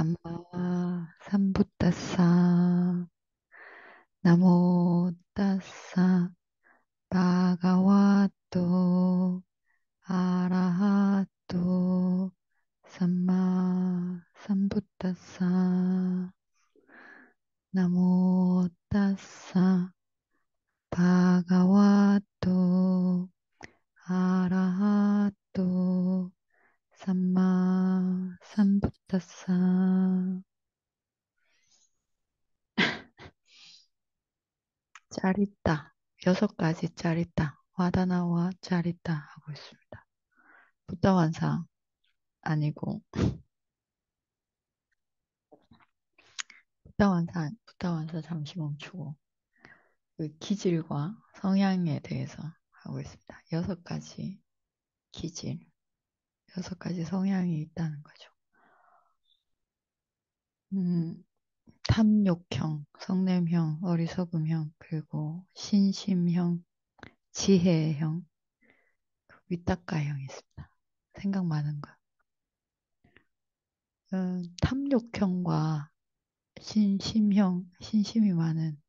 삼마 삼부따사 나모 따사 바가와또 아라하또 삼마 삼부따사 나모 따사 바가와또 아라하또 삼마 삼부따사. 짜릿다. 6가지 짜릿다. 와다나와 짜릿다 하고 있습니다. 붓다완상 아니고 붓다완사 잠시 멈추고 그 기질과 성향에 대해서 하고 있습니다. 6가지 기질, 6가지 성향이 있다는 거죠. 음, 탐욕형, 성냄형, 어리석음형, 그리고 신심형, 지혜형, 위탁가형이 있습니다. 생각 많은 거. 탐욕형과 신심이 많은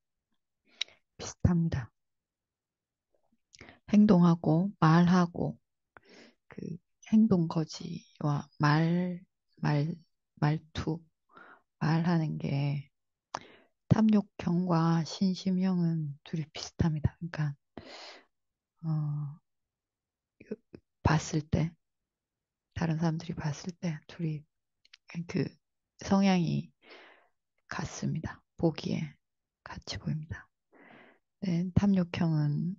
비슷합니다. 행동하고 말하고 그 행동 거지와 말, 말투, 말하는 게 탐욕형과 신심형은 둘이 비슷합니다. 그러니까 어, 봤을 때 다른 사람들이 봤을 때 둘이 그 성향이 같습니다. 보기에 같이 보입니다. 네, 탐욕형은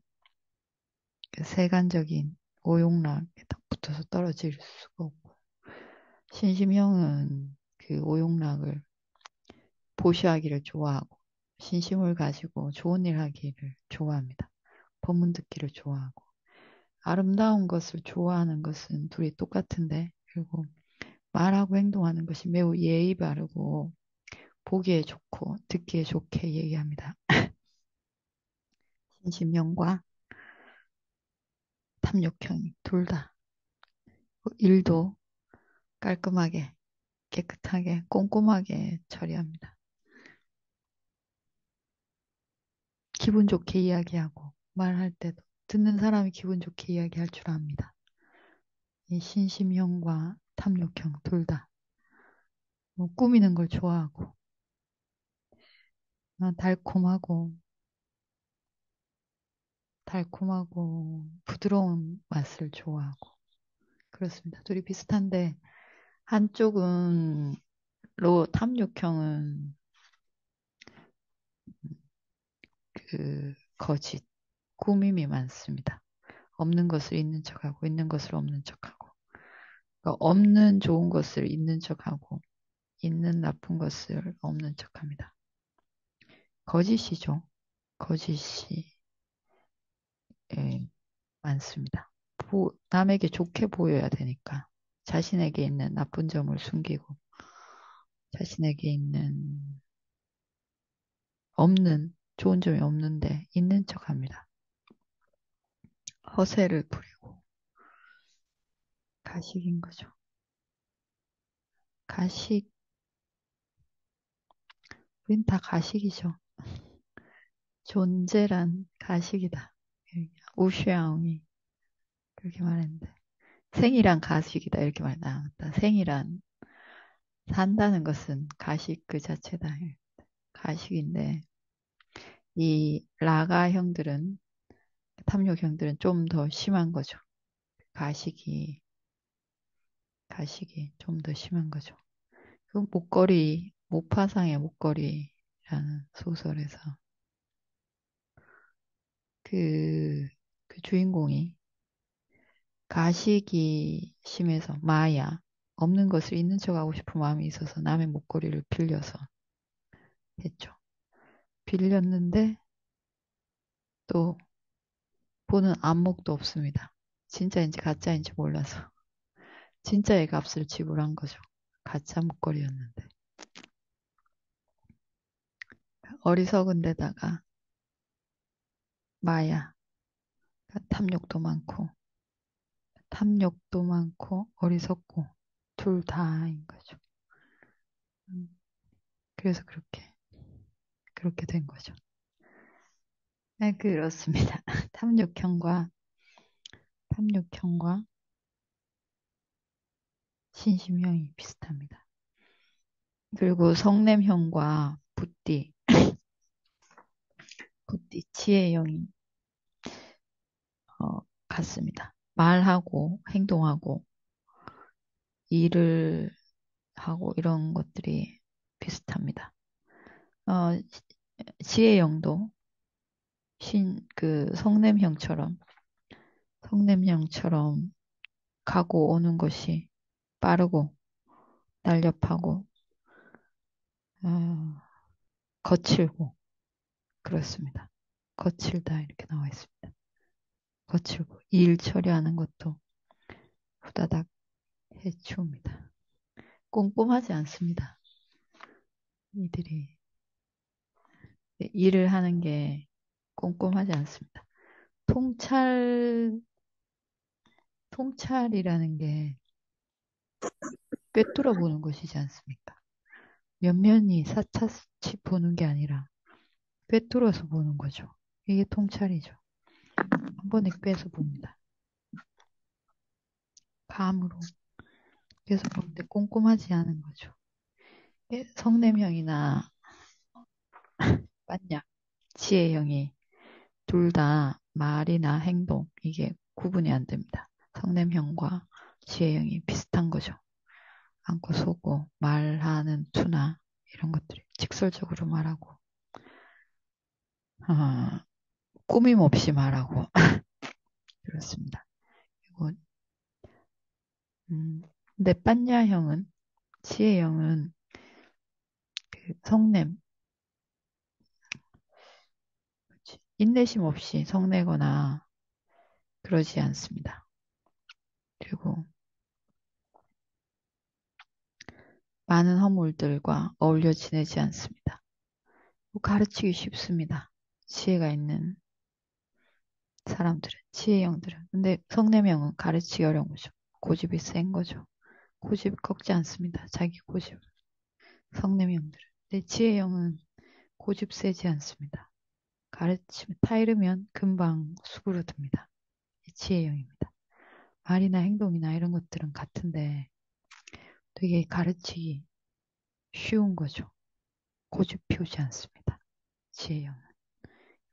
그 세간적인 오용락에 딱 붙어서 떨어질 수가 없고 신심형은 그 오용락을 보시하기를 좋아하고 신심을 가지고 좋은 일 하기를 좋아합니다. 법문 듣기를 좋아하고 아름다운 것을 좋아하는 것은 둘이 똑같은데 그리고 말하고 행동하는 것이 매우 예의 바르고 보기에 좋고 듣기에 좋게 얘기합니다. 신심형과 탐욕형이 둘 다 일도 깔끔하게 깨끗하게 꼼꼼하게 처리합니다. 기분 좋게 이야기하고 말할 때도 듣는 사람이 기분 좋게 이야기할 줄 압니다. 이 신심형과 탐욕형 둘 다. 뭐 꾸미는 걸 좋아하고 달콤하고 부드러운 맛을 좋아하고 그렇습니다. 둘이 비슷한데 한쪽은 탐욕형은 거짓, 꾸밈이 많습니다. 없는 것을 있는 척하고 있는 것을 없는 척하고 그러니까 없는 좋은 것을 있는 척하고 있는 나쁜 것을 없는 척합니다. 거짓이죠. 거짓이 많습니다. 남에게 좋게 보여야 되니까 자신에게 있는 나쁜 점을 숨기고 자신에게 있는 없는 좋은 점이 없는데 있는 척합니다. 허세를 부리고 가식인 거죠. 가식, 우린 다 가식이죠. 존재란 가식이다. 우슈아웅이 그렇게 말했는데 생이란 가식이다 이렇게 말 나왔다. 생이란 산다는 것은 가식 그 자체다. 가식인데 이 라가 형들은 탐욕 형들은 좀 더 심한 거죠. 가식이 가식이 좀 더 심한 거죠. 그 모파상의 목걸이라는 소설에서 그, 그 주인공이 가식이 심해서 마야 없는 것을 있는 척하고 싶은 마음이 있어서 남의 목걸이를 빌려서 했죠. 빌렸는데 또 보는 안목도 없습니다. 진짜인지 가짜인지 몰라서 진짜의 값을 지불한 거죠. 가짜 목걸이였는데 어리석은 데다가 마야 탐욕도 많고 탐욕도 많고 어리석고 둘 다인 거죠. 그래서 그렇게 된 거죠. 네, 그렇습니다. 탐욕형과, 탐욕형과 신심형이 비슷합니다. 그리고 성냄형과 붓띠, 지혜형이 같습니다. 말하고 행동하고 일을 하고 이런 것들이 비슷합니다. 어, 지혜형도 그 성냄형처럼 가고 오는 것이 빠르고 날렵하고 어, 거칠고 그렇습니다. 거칠다 이렇게 나와 있습니다. 거칠고 일 처리하는 것도 후다닥 해치웁니다. 꼼꼼하지 않습니다. 이들이 일을 하는 게 꼼꼼하지 않습니다. 통찰, 통찰이라는 게 꿰뚫어 보는 것이지 않습니까? 면면이 사차치 보는 게 아니라 꿰뚫어서 보는 거죠. 이게 통찰이죠. 한 번에 꿰서 봅니다. 감으로 꿰서 보는데 꼼꼼하지 않은 거죠. 성냄형이나 만약 지혜형이 둘 다 말이나 행동 이게 구분이 안 됩니다. 성냄형과 지혜형이 비슷한 거죠. 안고 서고 말하는 투나 이런 것들이 직설적으로 말하고 어, 꾸밈 없이 말하고 그렇습니다. 그리고 근데 빤야형은 지혜형은 그 성냄 인내심 없이 성내거나 그러지 않습니다. 그리고 많은 허물들과 어울려 지내지 않습니다. 가르치기 쉽습니다. 지혜가 있는 사람들은, 지혜형들은. 근데 성내명은 가르치기 어려운 거죠. 고집이 센 거죠. 고집 꺾지 않습니다. 자기 고집. 성내명들은. 근데 지혜형은 고집 세지 않습니다. 가르치면 타이르면 금방 수그러듭니다. 지혜형입니다. 말이나 행동이나 이런 것들은 같은데 되게 가르치기 쉬운 거죠. 고집 피우지 않습니다. 지혜형은.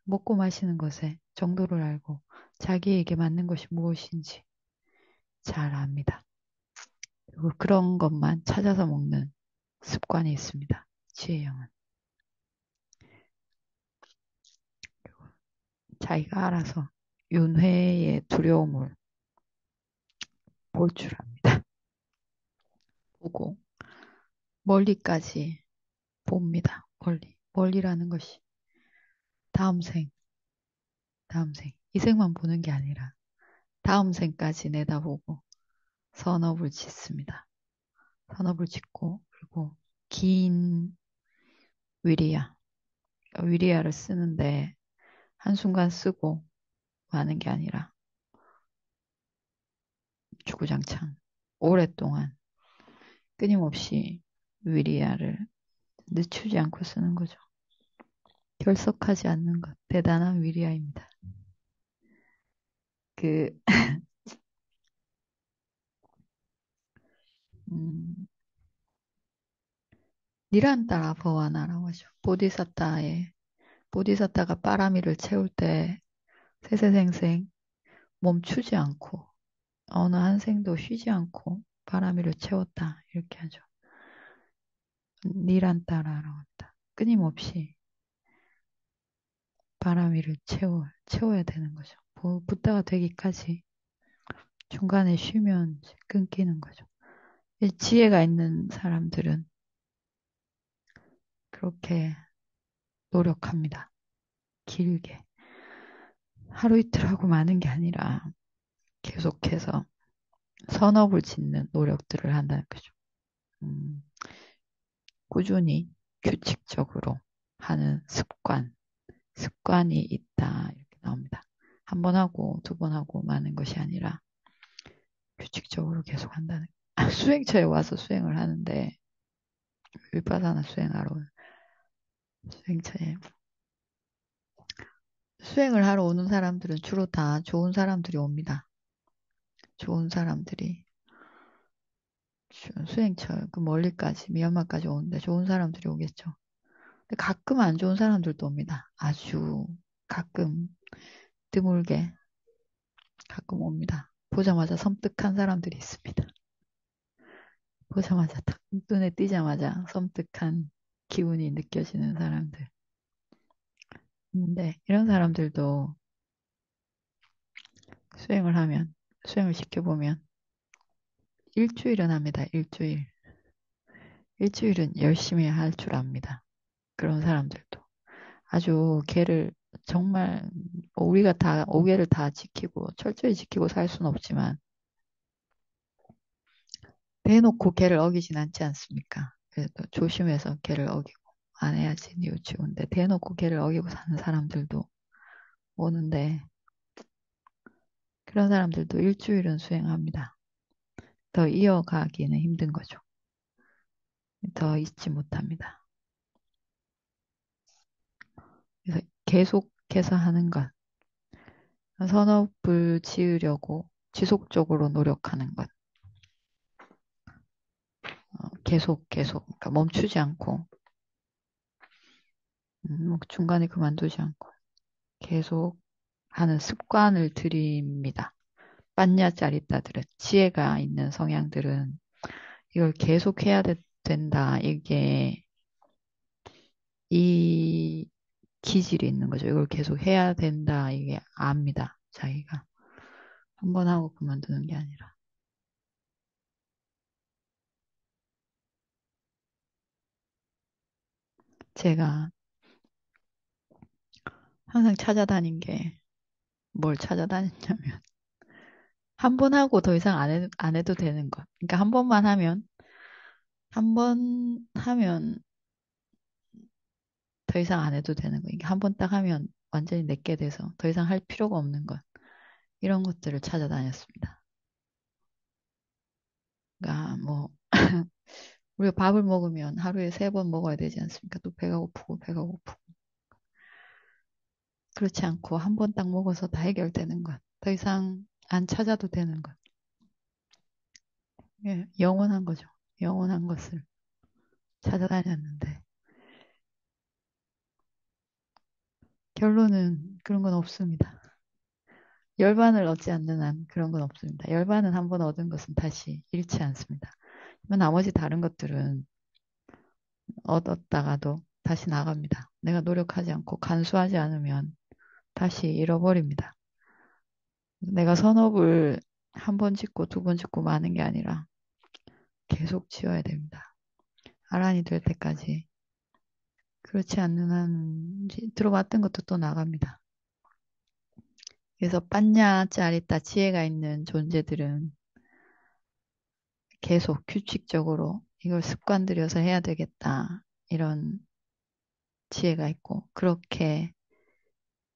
먹고 마시는 것에 정도를 알고 자기에게 맞는 것이 무엇인지 잘 압니다. 그리고 그런 것만 찾아서 먹는 습관이 있습니다. 지혜형은. 자기가 알아서 윤회의 두려움을 볼 줄 압니다. 보고 멀리까지 봅니다. 멀리라는 것이 다음 생, 다음 생. 이 생만 보는 게 아니라 다음 생까지 내다보고 선업을 짓습니다. 선업을 짓고 그리고 긴 위리야, 위리야를 쓰는데 한순간 쓰고 마는 게 아니라 주구장창 오랫동안 끊임없이 위리야를 늦추지 않고 쓰는 거죠. 결석하지 않는 것, 대단한 위리야입니다. 그, 음, 니란따라 버와나라고 하죠. 보디사타가 빠라미를 채울 때 세세생생 멈추지 않고 어느 한 생도 쉬지 않고 바라미를 채웠다. 이렇게 하죠. 니란따라라고 합니다. 끊임없이 바라미를 채워야 되는 거죠. 붓다가 되기까지 중간에 쉬면 끊기는 거죠. 지혜가 있는 사람들은 그렇게 노력합니다. 길게. 하루 이틀 하고 마는 게 아니라 계속해서 선업을 짓는 노력들을 한다는 거죠. 음, 꾸준히 규칙적으로 하는 습관이 있다. 이렇게 나옵니다. 한 번 하고 두 번 하고 마는 것이 아니라 규칙적으로 계속 한다는 수행처에 와서 수행을 하는데 윗바사나 수행하러 수행처에. 수행을 하러 오는 사람들은 주로 다 좋은 사람들이 옵니다. 좋은 사람들이. 수행처, 그 멀리까지, 미얀마까지 오는데 좋은 사람들이 오겠죠. 근데 가끔 안 좋은 사람들도 옵니다. 아주 가끔, 드물게 가끔 옵니다. 보자마자 섬뜩한 사람들이 있습니다. 보자마자 딱 눈에 띄자마자 섬뜩한 기운이 느껴지는 사람들. 근데 이런 사람들도 수행을 하면, 수행을 시켜보면 일주일은 합니다. 일주일. 일주일은 열심히 할 줄 압니다. 그런 사람들도. 아주 걔를 정말 우리가 다, 오개를 다 지키고 철저히 지키고 살 수는 없지만 대놓고 걔를 어기진 않지 않습니까? 그래도 조심해서 걔를 어기고 안 해야지 뉘우치고인데 대놓고 걔를 어기고 사는 사람들도 오는데 그런 사람들도 일주일은 수행합니다. 더 이어가기는 힘든 거죠. 더 잊지 못합니다. 그래서 계속해서 하는 것, 선업을 지으려고 지속적으로 노력하는 것, 계속, 그러니까 멈추지 않고, 뭐 중간에 그만두지 않고, 계속 하는 습관을 들입니다. 빠냐짜리따들은, 지혜가 있는 성향들은 이걸 계속 해야 된다. 이 기질이 있는 거죠. 이걸 계속 해야 된다. 이게 압니다. 자기가. 한 번 하고 그만두는 게 아니라. 제가 항상 찾아다닌 게 뭘 찾아다녔냐면, 한 번 하고 더 이상 안 해도 되는 것. 그러니까 한 번만 하면, 한 번 하면 더 이상 안 해도 되는 거. 그러니까 한 번 딱 하면 완전히 내게 돼서 더 이상 할 필요가 없는 것. 이런 것들을 찾아다녔습니다. 그러니까 뭐, 우리가 밥을 먹으면 하루에 3번 먹어야 되지 않습니까? 또 배가 고프고 배가 고프고. 그렇지 않고 한 번 딱 먹어서 다 해결되는 것. 더 이상 안 찾아도 되는 것. 예, 영원한 거죠. 영원한 것을 찾아다녔는데 결론은 그런 건 없습니다. 열반을 얻지 않는 한 그런 건 없습니다. 열반은 한 번 얻은 것은 다시 잃지 않습니다. 나머지 다른 것들은 얻었다가도 다시 나갑니다. 내가 노력하지 않고 간수하지 않으면 다시 잃어버립니다. 내가 선업을 한 번 짓고 2번 짓고 마는 게 아니라 계속 지어야 됩니다. 아란이 될 때까지. 그렇지 않는 한 들어왔던 것도 또 나갑니다. 그래서 빤냐 짜리따 지혜가 있는 존재들은 계속 규칙적으로 이걸 습관 들여서 해야 되겠다. 이런 지혜가 있고 그렇게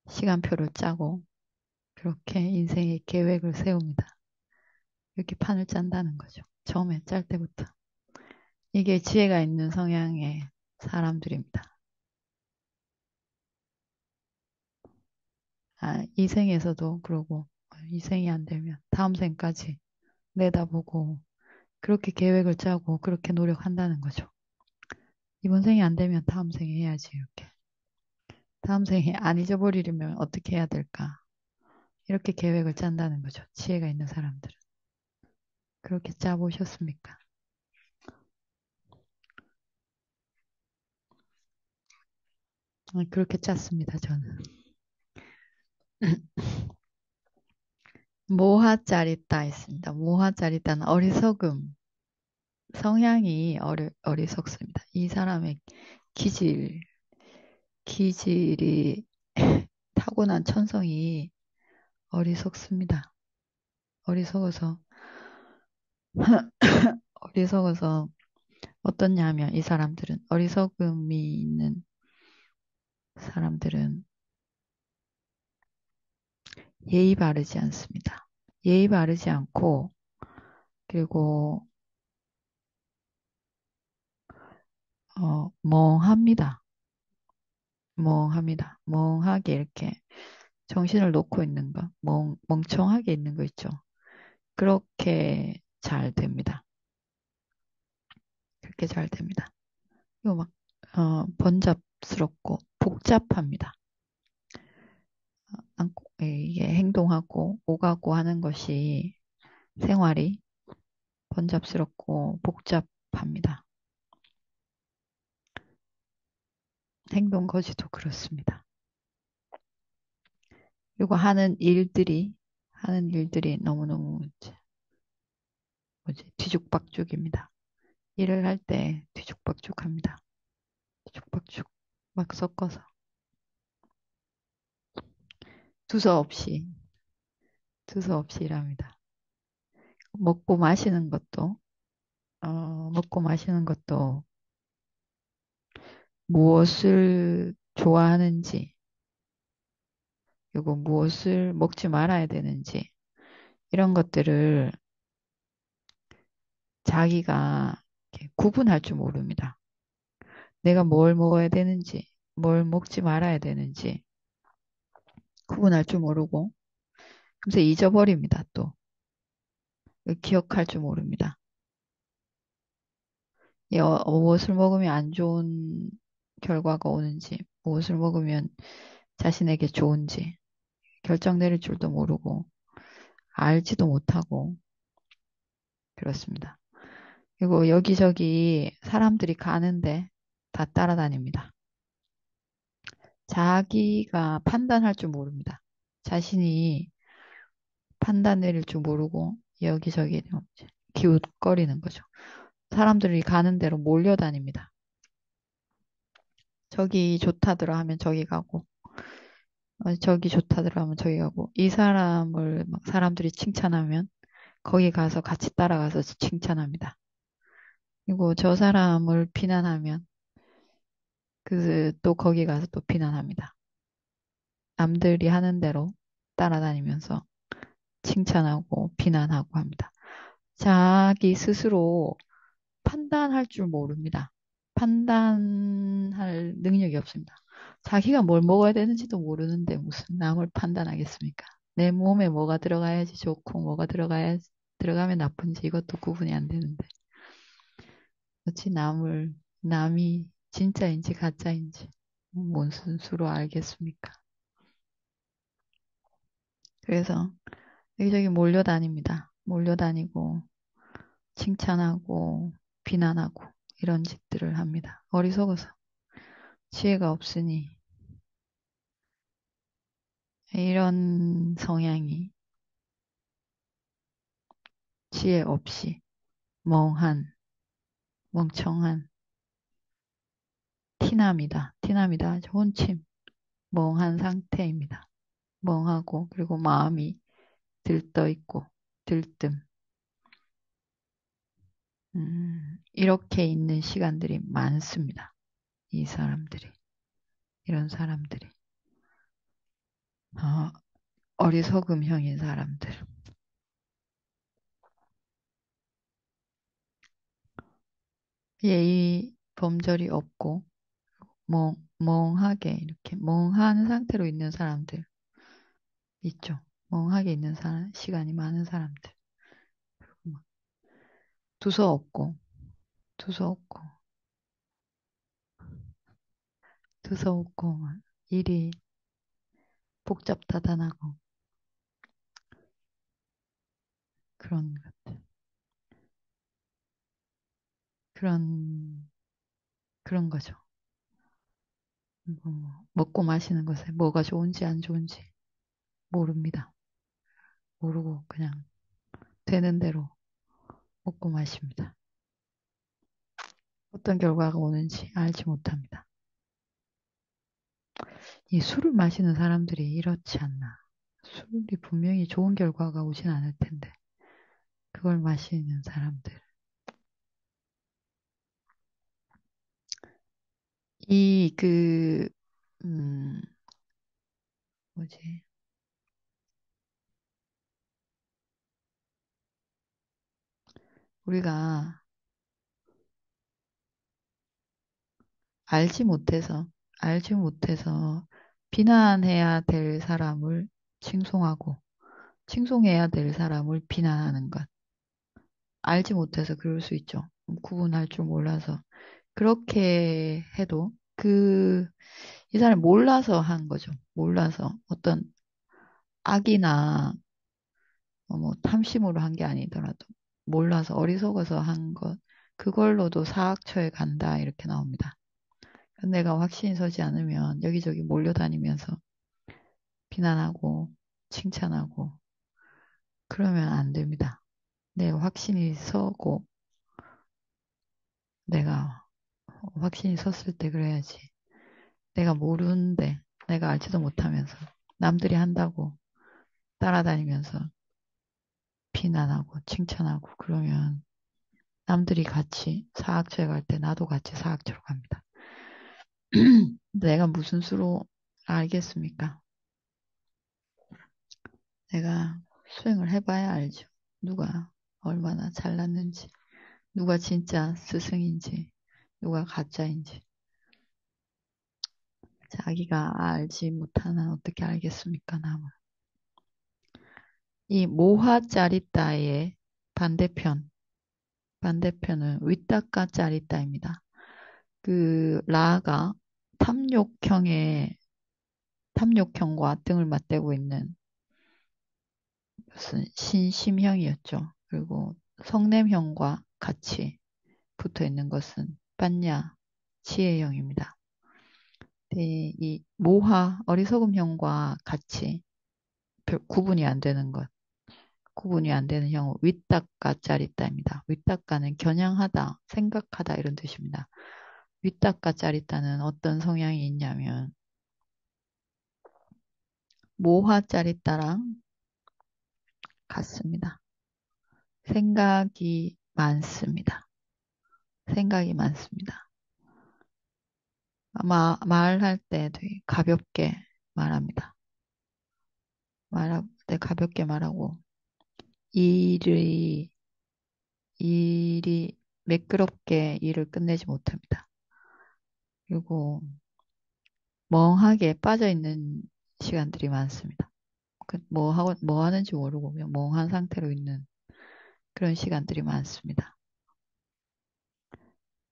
시간표를 짜고 그렇게 인생의 계획을 세웁니다. 이렇게 판을 짠다는 거죠. 처음에 짤 때부터. 이게 지혜가 있는 성향의 사람들입니다. 이 생에서도 그러고 이 생이 안 되면 다음 생까지 내다보고 그렇게 계획을 짜고 그렇게 노력한다는 거죠. 이번 생이 안 되면 다음 생에 해야지 이렇게. 다음 생에 안 잊어버리려면 어떻게 해야 될까? 이렇게 계획을 짠다는 거죠. 지혜가 있는 사람들은. 그렇게 짜보셨습니까? 그렇게 짰습니다, 저는. 모하짜리따 있습니다. 모하짜리따는 어리석음, 성향이 어리석습니다. 이 사람의 기질, 기질이 타고난 천성이 어리석습니다. 어리석어서, 어리석어서 어떻냐면 이 사람들은, 어리석음이 있는 사람들은 예의 바르지 않습니다. 예의 바르지 않고, 그리고, 멍합니다. 멍합니다. 멍하게 이렇게 정신을 놓고 있는 거, 멍청하게 있는 거 있죠. 그렇게 잘 됩니다. 그렇게 잘 됩니다. 이거 막, 번잡스럽고 복잡합니다. 이게 행동하고 오가고 하는 것이 생활이 번잡스럽고 복잡합니다. 행동 거지도 그렇습니다. 그리고 하는 일들이 너무너무 이제 뒤죽박죽입니다. 일을 할 때 뒤죽박죽합니다. 뒤죽박죽 막 섞어서 두서없이 두서없이 일합니다. 먹고 마시는 것도 먹고 마시는 것도 무엇을 좋아하는지, 그리고 무엇을 먹지 말아야 되는지, 이런 것들을 자기가 이렇게 구분할 줄 모릅니다. 내가 뭘 먹어야 되는지, 뭘 먹지 말아야 되는지 구분할 줄 모르고, 그래서 잊어버립니다, 또. 기억할 줄 모릅니다. 무엇을 먹으면 안 좋은 결과가 오는지, 무엇을 먹으면 자신에게 좋은지 결정 내릴 줄도 모르고, 알지도 못하고, 그렇습니다. 그리고 여기저기 사람들이 가는데 다 따라다닙니다. 자기가 판단할 줄 모릅니다. 자신이 판단 내릴 줄 모르고 여기저기 기웃거리는 거죠. 사람들이 가는 대로 몰려다닙니다. 저기 좋다더라 하면 저기 가고, 저기 좋다더라 하면 저기 가고, 이 사람을 막 사람들이 칭찬하면 거기 가서 같이 따라가서 칭찬합니다. 그리고 저 사람을 비난하면 또 거기 가서 또 비난합니다. 남들이 하는 대로 따라다니면서 칭찬하고 비난하고 합니다. 자기 스스로 판단할 줄 모릅니다. 판단할 능력이 없습니다. 자기가 뭘 먹어야 되는지도 모르는데 무슨 남을 판단하겠습니까? 내 몸에 뭐가 들어가야지 좋고 뭐가 들어가면 나쁜지 이것도 구분이 안 되는데 어찌 남이 진짜인지 가짜인지 뭔 순수로 알겠습니까? 그래서 여기저기 몰려다닙니다. 몰려다니고 칭찬하고 비난하고 이런 짓들을 합니다. 어리석어서 지혜가 없으니 이런 성향이 지혜 없이 멍한 멍청한 티남이다. 티남이다. 혼침 멍한 상태입니다. 멍하고 그리고 마음이 들떠 있고 들뜸 이렇게 있는 시간들이 많습니다. 이 사람들이 이런 사람들이 어, 어리석음형인 사람들 예의 범절이 없고 멍하게 이렇게 멍한 상태로 있는 사람들 있죠. 멍하게 있는 시간이 많은 사람들. 막 두서없고, 두서없고, 두서없고, 막 일이 복잡다단하고 그런 것들. 그런, 그런 거죠. 먹고 마시는 것에 뭐가 좋은지 안 좋은지 모릅니다. 모르고 그냥 되는 대로 먹고 마십니다. 어떤 결과가 오는지 알지 못합니다. 이 술을 마시는 사람들이 이렇지 않나. 술이 분명히 좋은 결과가 오진 않을 텐데, 그걸 마시는 사람들. 이, 음, 뭐지? 우리가 알지 못해서, 알지 못해서 비난해야 될 사람을 칭송하고 칭송해야 될 사람을 비난하는 것. 알지 못해서 그럴 수 있죠. 구분할 줄 몰라서. 그렇게 해도 이 사람이 몰라서 한 거죠. 몰라서 어떤 악이나 뭐 탐심으로 한 게 아니더라도 몰라서 어리석어서 한 것. 그걸로도 사학처에 간다. 이렇게 나옵니다. 내가 확신이 서지 않으면 여기저기 몰려다니면서 비난하고 칭찬하고 그러면 안 됩니다. 내 확신이 서고 내가 확신이 섰을 때 그래야지. 내가 모르는데 내가 알지도 못하면서 남들이 한다고 따라다니면서 비난하고 칭찬하고 그러면 남들이 같이 사학처에 갈 때 나도 같이 사학처로 갑니다. 내가 무슨 수로 알겠습니까? 내가 수행을 해봐야 알죠. 누가 얼마나 잘났는지, 누가 진짜 스승인지, 누가 가짜인지. 자기가 알지 못하면 어떻게 알겠습니까, 남은. 이 모하짜리따의 반대편은 위따까짜리따입니다. 그 라가 탐욕형과 등을 맞대고 있는 무슨 신심형이었죠. 그리고 성냄형과 같이 붙어 있는 것은 빠냐, 지혜형입니다. 네, 이 모하, 어리석음형과 같이 구분이 안 되는 것, 구분이 안 되는 형은 윗닦아 짜리따입니다. 윗닦아는 겨냥하다, 생각하다 이런 뜻입니다. 윗닦아 짜리따는 어떤 성향이 있냐면 모하 짜리따랑 같습니다. 생각이 많습니다. 생각이 많습니다. 아마 말할 때 되게 가볍게 말합니다. 말할 때 가볍게 말하고 일이 일이 매끄럽게 일을 끝내지 못합니다. 그리고 멍하게 빠져 있는 시간들이 많습니다. 뭐 하는지 모르고 그냥 멍한 상태로 있는 그런 시간들이 많습니다.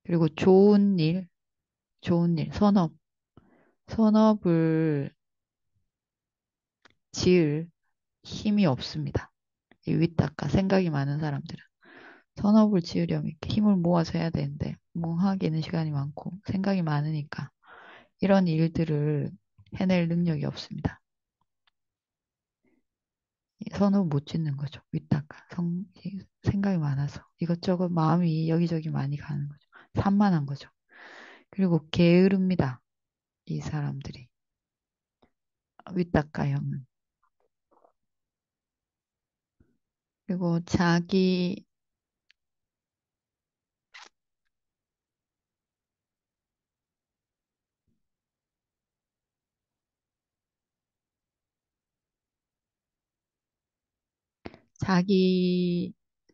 그리고 좋은 일, 선업을 지을 힘이 없습니다. 이 윗닦아 생각이 많은 사람들은. 선업을 지으려면 이렇게 힘을 모아서 해야 되는데 멍하게 있는 시간이 많고 생각이 많으니까 이런 일들을 해낼 능력이 없습니다. 선업 못 짓는 거죠. 윗닦아 생각이 많아서 이것저것 마음이 여기저기 많이 가는 거죠. 산만한 거죠. 그리고 게으릅니다. 이 사람들이 윗닦아형은. 그리고 자기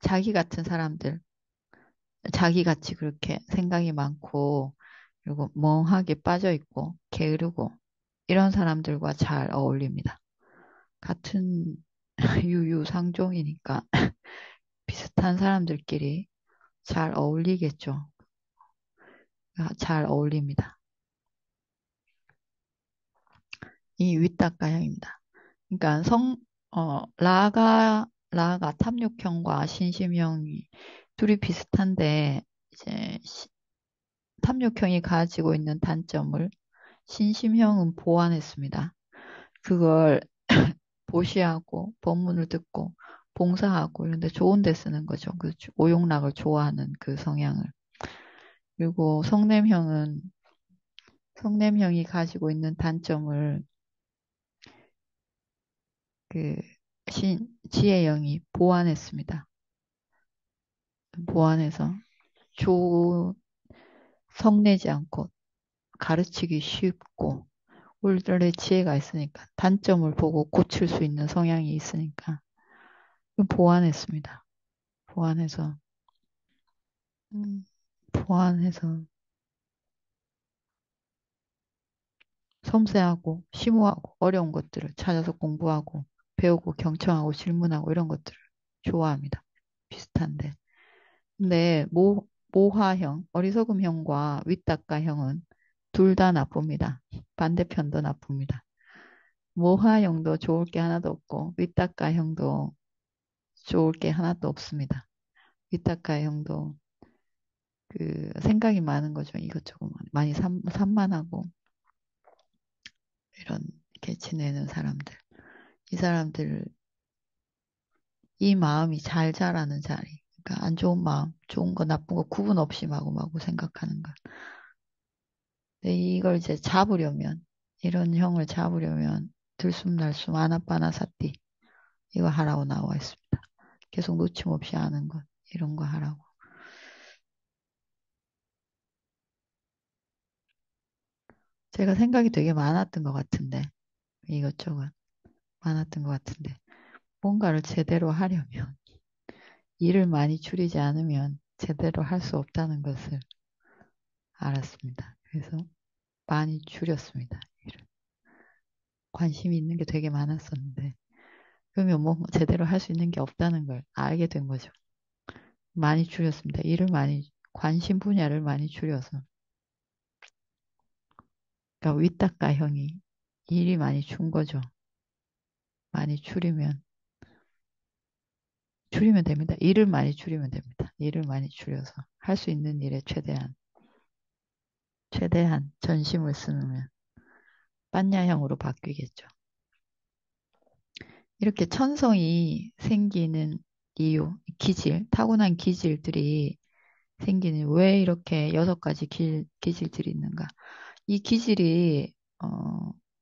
자기 같은 사람들 자기같이 그렇게 생각이 많고, 그리고 멍하게 빠져 있고, 게으르고, 이런 사람들과 잘 어울립니다. 같은 유유상종이니까 비슷한 사람들끼리 잘 어울리겠죠. 잘 어울립니다. 이 윗닦아형입니다. 그러니까 라가 탐욕형과 신심형이 둘이 비슷한데, 이제 탐욕형이 가지고 있는 단점을 신심형은 보완했습니다. 그걸 보시하고 법문을 듣고 봉사하고 이런 데 좋은 데 쓰는 거죠. 그 오용락을 좋아하는 그 성향을. 그리고 성냄형이 가지고 있는 단점을 그 지혜형이 보완했습니다. 보완해서 성내지 않고 가르치기 쉽고 원래 지혜가 있으니까 단점을 보고 고칠 수 있는 성향이 있으니까 보완했습니다. 보완해서 음, 보완해서 섬세하고 심오하고 어려운 것들을 찾아서 공부하고 배우고 경청하고 질문하고 이런 것들을 좋아합니다. 비슷한데. 근데 모화형, 어리석음형과 윗닦아형은 둘 다 나쁩니다. 반대편도 나쁩니다. 모화형도 좋을 게 하나도 없고 윗닦아형도 좋을 게 하나도 없습니다. 윗닦아형도 그 생각이 많은 거죠. 이것저것 많이 산만하고 이런 이렇게 지내는 사람들. 이 사람들 이 마음이 잘 자라는 자리. 그러니까 안 좋은 마음, 좋은 거 나쁜 거 구분 없이 마구마구 생각하는 것. 근데 이걸 이제 잡으려면 이런 형을 잡으려면 들숨날숨 아나빠나사띠 이거 하라고 나와 있습니다. 계속 놓침 없이 하는 것 이런 거 하라고. 제가 생각이 되게 많았던 것 같은데 이것저것 많았던 것 같은데 뭔가를 제대로 하려면 일을 많이 줄이지 않으면 제대로 할 수 없다는 것을 알았습니다. 그래서 많이 줄였습니다. 일을. 관심이 있는 게 되게 많았었는데 그러면 뭐 제대로 할 수 있는 게 없다는 걸 알게 된 거죠. 많이 줄였습니다. 관심 분야를 많이 줄여서. 그러니까 윗닦아 형이 일이 많이 준 거죠. 많이 줄이면 됩니다. 일을 많이 줄이면 됩니다. 일을 많이 줄여서 할 수 있는 일에 최대한 전심을 쓰면 빤야형으로 바뀌겠죠. 이렇게 천성이 생기는 이유, 타고난 기질들이 생기는 왜 이렇게 6가지 기질들이 있는가? 이 기질이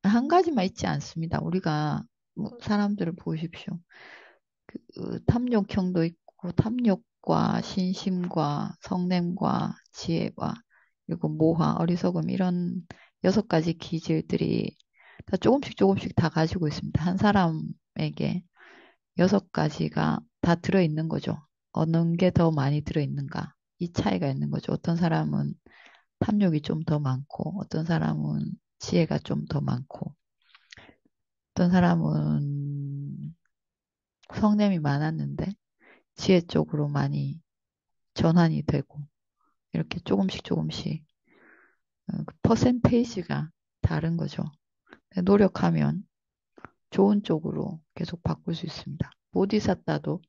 한 가지만 있지 않습니다. 우리가 뭐 사람들을 보십시오. 탐욕형도 있고 탐욕과 신심과 성냄과 지혜와 그리고 모화, 어리석음 이런 6가지 기질들이 다 조금씩 조금씩 다 가지고 있습니다. 한 사람에게 6가지가 다 들어있는 거죠. 어느 게 더 많이 들어있는가? 이 차이가 있는 거죠. 어떤 사람은 탐욕이 좀 더 많고, 어떤 사람은 지혜가 좀 더 많고, 어떤 사람은 성냄이 많았는데 지혜 쪽으로 많이 전환이 되고, 이렇게 조금씩 조금씩 그 퍼센테이지가 다른 거죠. 노력하면 좋은 쪽으로 계속 바꿀 수 있습니다. 보디사tta도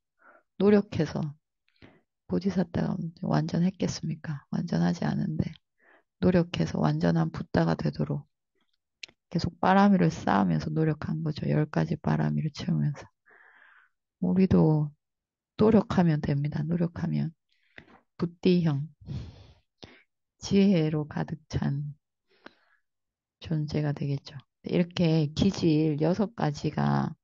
노력해서 보디사tta가 완전했겠습니까? 완전하지 않은데 노력해서 완전한 붓다가 되도록 계속 빠라미를 쌓으면서 노력한 거죠. 10가지 빠라미를 채우면서. 우리도 노력하면 됩니다. 노력하면 부띠형, 지혜로 가득 찬 존재가 되겠죠. 이렇게 기질 6가지가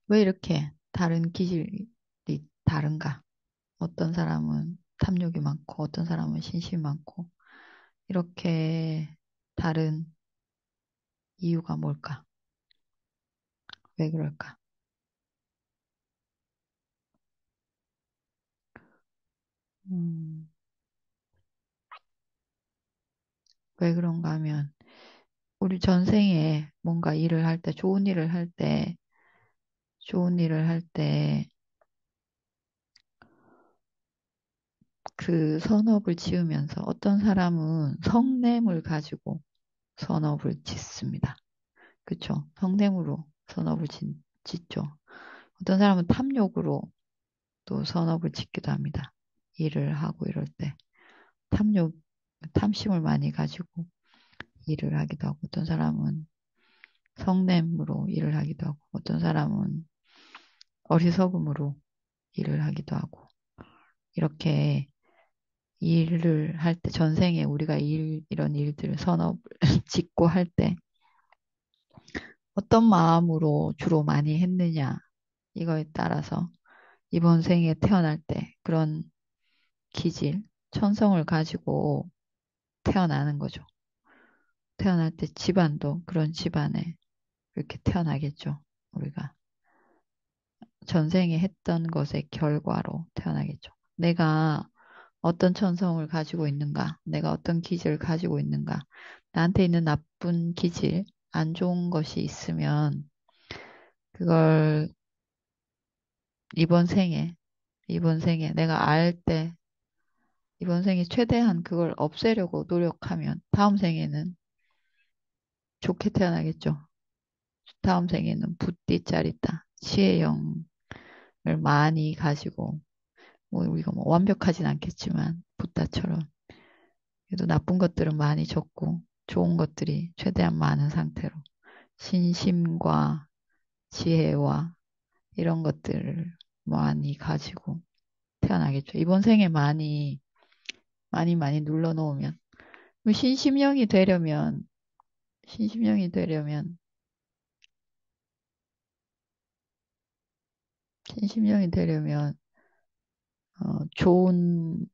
왜 이렇게 다른 기질이 다른가? 어떤 사람은 탐욕이 많고 어떤 사람은 신심이 많고 이렇게 다른 이유가 뭘까? 왜 그럴까? 음, 왜 그런가 하면 우리 전생에 뭔가 일을 할 때, 좋은 일을 할 때 그 선업을 지으면서 어떤 사람은 성냄을 가지고 선업을 짓습니다. 그쵸? 성냄으로 선업을 짓죠. 어떤 사람은 탐욕으로 또 선업을 짓기도 합니다. 일을 하고 이럴 때. 탐욕, 탐심을 많이 가지고 일을 하기도 하고, 어떤 사람은 성냄으로 일을 하기도 하고, 어떤 사람은 어리석음으로 일을 하기도 하고, 이렇게 일을 할 때, 전생에 우리가 이런 일들을 선업을 짓고 할 때, 어떤 마음으로 주로 많이 했느냐, 이거에 따라서 이번 생에 태어날 때 그런 기질, 천성을 가지고 태어나는 거죠. 태어날 때 집안도 그런 집안에 이렇게 태어나겠죠. 우리가 전생에 했던 것의 결과로 태어나겠죠. 내가 어떤 천성을 가지고 있는가? 내가 어떤 기질을 가지고 있는가? 나한테 있는 나쁜 기질, 안 좋은 것이 있으면 그걸 이번 생에, 이번 생에 내가 알 때, 이번 생에 최대한 그걸 없애려고 노력하면 다음 생에는 좋게 태어나겠죠. 다음 생에는 붓띠 짜릿다. 지혜 영을 많이 가지고, 뭐 우리가 뭐 완벽하진 않겠지만, 붓다처럼. 그래도 나쁜 것들은 많이 적고, 좋은 것들이 최대한 많은 상태로, 신심과 지혜와 이런 것들을 많이 가지고 태어나겠죠. 이번 생에 많이 눌러 놓으면. 신심령이 되려면, 신심령이 되려면, 신심령이 되려면, 좋은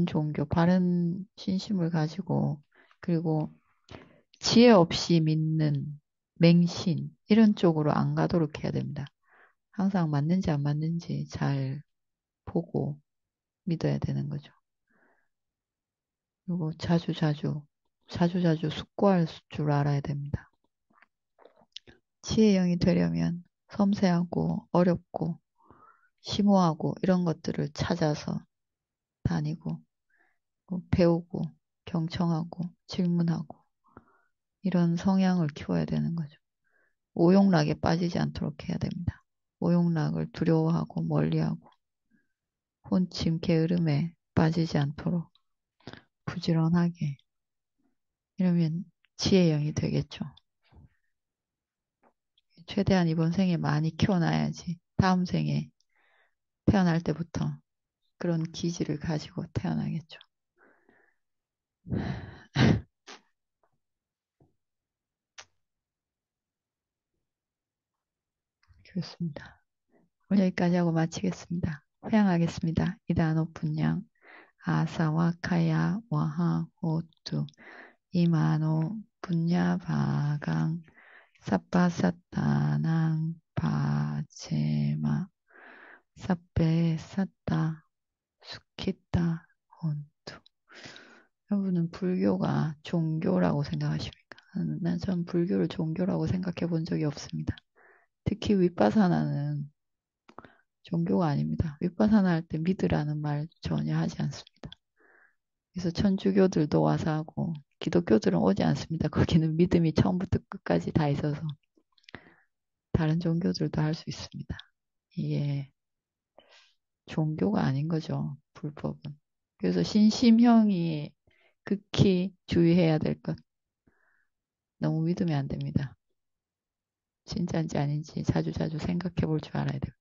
종교, 바른 신심을 가지고, 그리고 지혜 없이 믿는 맹신, 이런 쪽으로 안 가도록 해야 됩니다. 항상 맞는지 안 맞는지 잘 보고 믿어야 되는 거죠. 그리고 자주자주 숙고할 줄 알아야 됩니다. 지혜영이 되려면 섬세하고 어렵고 심오하고 이런 것들을 찾아서 다니고 배우고 경청하고 질문하고 이런 성향을 키워야 되는 거죠. 오용락에 빠지지 않도록 해야 됩니다. 오용락을 두려워하고 멀리하고 혼침 게으름에 빠지지 않도록 부지런하게 이러면 지혜영이 되겠죠. 최대한 이번 생에 많이 키워놔야지 다음 생에 태어날 때부터 그런 기질을 가지고 태어나겠죠. 그렇습니다. 오늘 여기까지 하고 마치겠습니다. 회양하겠습니다. 이다노 분양 아사와 카야 와하 호투 이마노 분야바강 사빠사따낭 바제마 사페사따 수키따 혼투. 여러분은 불교가 종교라고 생각하십니까? 전 불교를 종교라고 생각해 본 적이 없습니다. 특히 윗바사나는 종교가 아닙니다. 윗바사나 할 때 믿으라는 말 전혀 하지 않습니다. 그래서 천주교들도 와서 하고 기독교들은 오지 않습니다. 거기는 믿음이 처음부터 끝까지 다 있어서 다른 종교들도 할 수 있습니다. 이게 종교가 아닌 거죠. 불법은. 그래서 신심형이 극히 주의해야 될 것. 너무 믿으면 안 됩니다. 진짜인지 아닌지 자주자주 생각해 볼 줄 알아야 돼요.